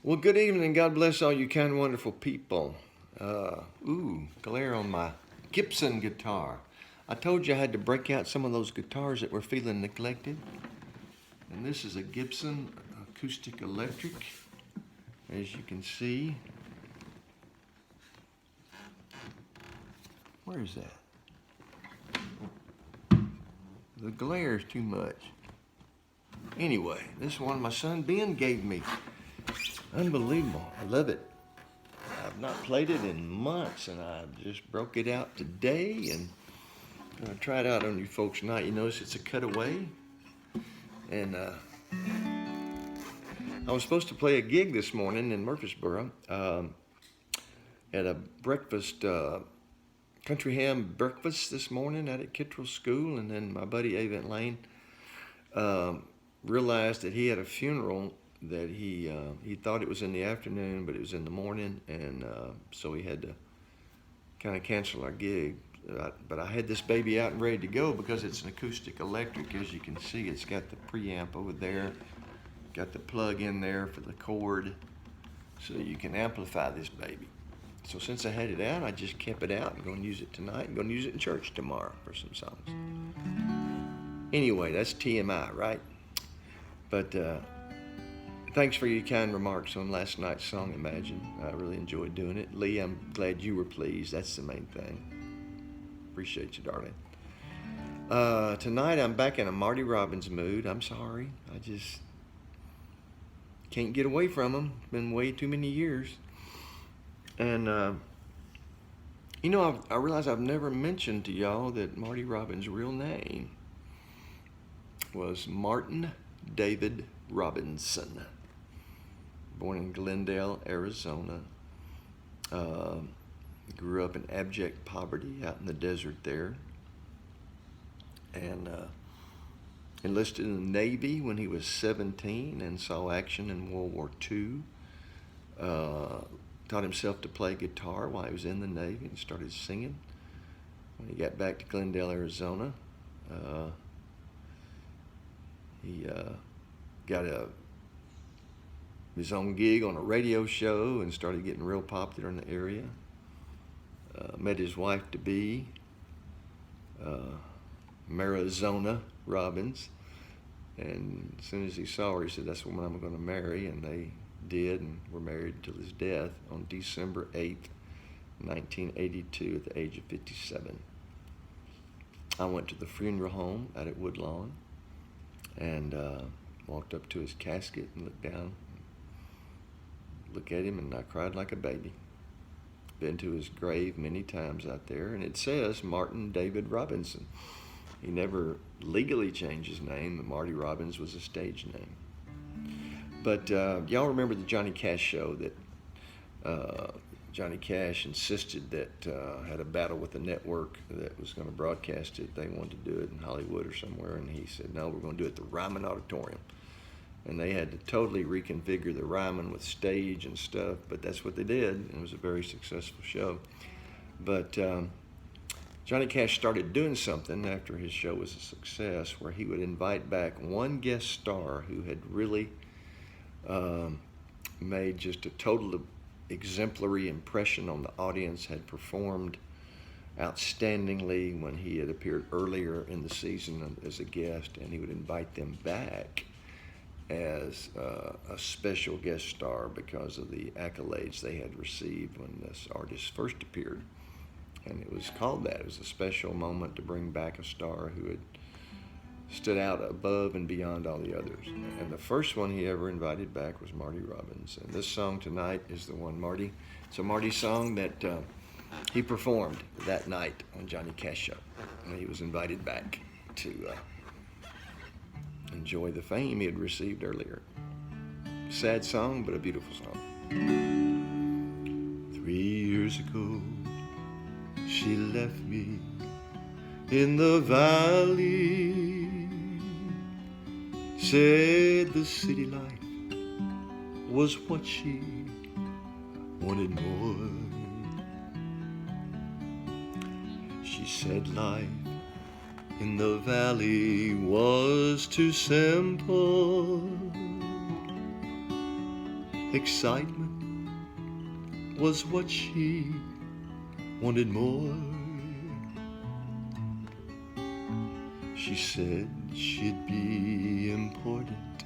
Well, good evening. God bless all you kind, wonderful people. Glare on my Gibson guitar. I told you I had to break out some of those guitars that were feeling neglected. And this is a Gibson acoustic electric, as you can see. Where is that? The glare is too much. Anyway, this one my son Ben gave me. Unbelievable. I love it. I've not played it in months, and I just broke it out today, and I'm gonna try it out on you folks tonight. You notice it's a cutaway, and I was supposed to play a gig this morning in Murfreesboro at a breakfast, country ham breakfast this morning out at Kittrell School, and then my buddy Avent Lane realized that he had a funeral that he thought it was in the afternoon, but it was in the morning, and so he had to kind of cancel our gig. But I had this baby out and ready to go because it's an acoustic electric. As you can see, it's got the preamp over there, got the plug in there for the cord, so you can amplify this baby. So since I had it out, I just kept it out. I'm going to use it tonight. I'm going to use it in church tomorrow for some songs. Anyway, that's TMI, right? But thanks for your kind remarks on last night's song, Imagine. I really enjoyed doing it. Lee, I'm glad you were pleased. That's the main thing. Appreciate you, darling. Tonight I'm back in a Marty Robbins mood. I'm sorry. I just can't get away from him. It's been way too many years. And, I realize I've never mentioned to y'all that Marty Robbins' real name was Martin David Robinson. Born in Glendale, Arizona. Grew up in abject poverty out in the desert there. And enlisted in the Navy when he was 17 and saw action in World War II. Taught himself to play guitar while he was in the Navy and started singing. When he got back to Glendale, Arizona, he got his own gig on a radio show and started getting real popular in the area. Met his wife-to-be, Marizona Robbins, and as soon as he saw her, he said, "That's the woman I'm going to marry," and they did, and were married till his death on December 8th, 1982, at the age of 57. I went to the funeral home out at Woodlawn and walked up to his casket and looked down, looked at him, and I cried like a baby. Been to his grave many times out there, and it says Martin David Robinson. He never legally changed his name, but Marty Robbins was a stage name. But y'all remember the Johnny Cash show that Johnny Cash insisted that had a battle with the network that was going to broadcast it. They wanted to do it in Hollywood or somewhere, and he said, "No, we're going to do it at the Ryman Auditorium." And they had to totally reconfigure the Ryman with stage and stuff, but that's what they did, and it was a very successful show. But Johnny Cash started doing something after his show was a success where he would invite back one guest star who had really made just a total exemplary impression on the audience, had performed outstandingly when he had appeared earlier in the season as a guest, and he would invite them back as a special guest star because of the accolades they had received when this artist first appeared. And it was called that. It was a special moment to bring back a star who had stood out above and beyond all the others. And the first one he ever invited back was Marty Robbins. And this song tonight is the one Marty. It's a Marty song that he performed that night on Johnny Cash show. And he was invited back to enjoy the fame he had received earlier. Sad song, but a beautiful song. 3 years ago, she left me in the valley. Said the city life was what she wanted more. She said life in the valley was too simple, Excitement was what she wanted more. She said she'd be important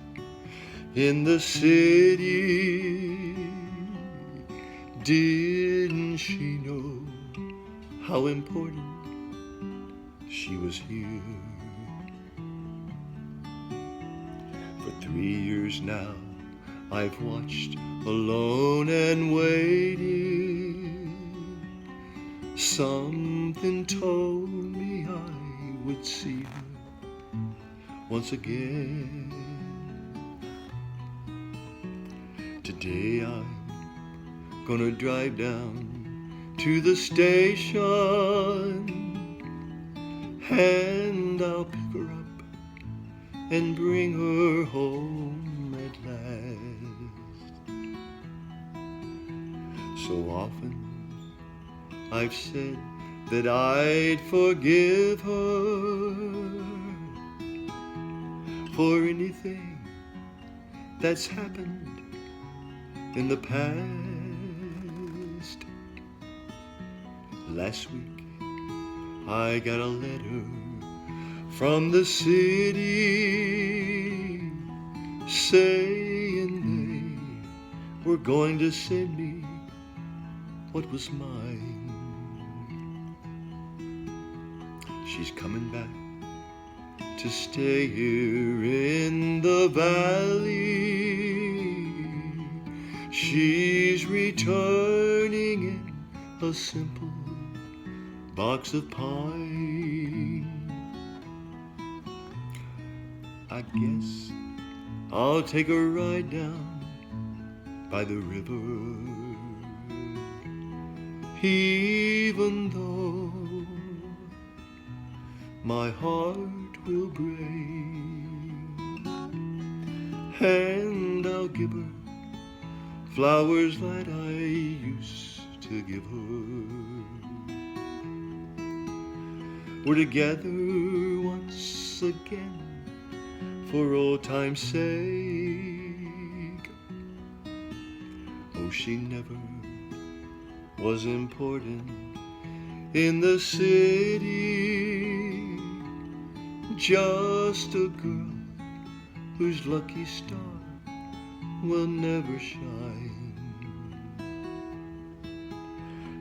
in the city. Didn't she know how important she was here? For 3 years now I've watched alone and waited. Something told me I would see her once again. Today I'm gonna drive down to the station, and I'll pick her up and bring her home at last. So often I've said that I'd forgive her for anything that's happened in the past. Last week I got a letter from the city saying they were going to send me what was mine. She's coming back to stay here in the valley. She's returning in a simple box of pine. I guess I'll take a ride down by the river, even though my heart will break, and I'll give her flowers that I used to give her. We're together once again for old time's sake. Oh, she never was important in the city, just a girl whose lucky star will never shine.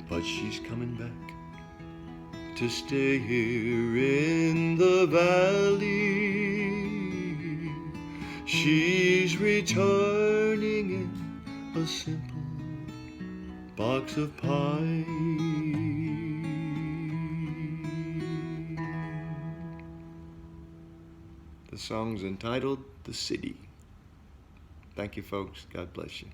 But she's coming back to stay here in the valley. She's returning in a simple box of pine. The song's entitled The City. Thank you, folks. God bless you.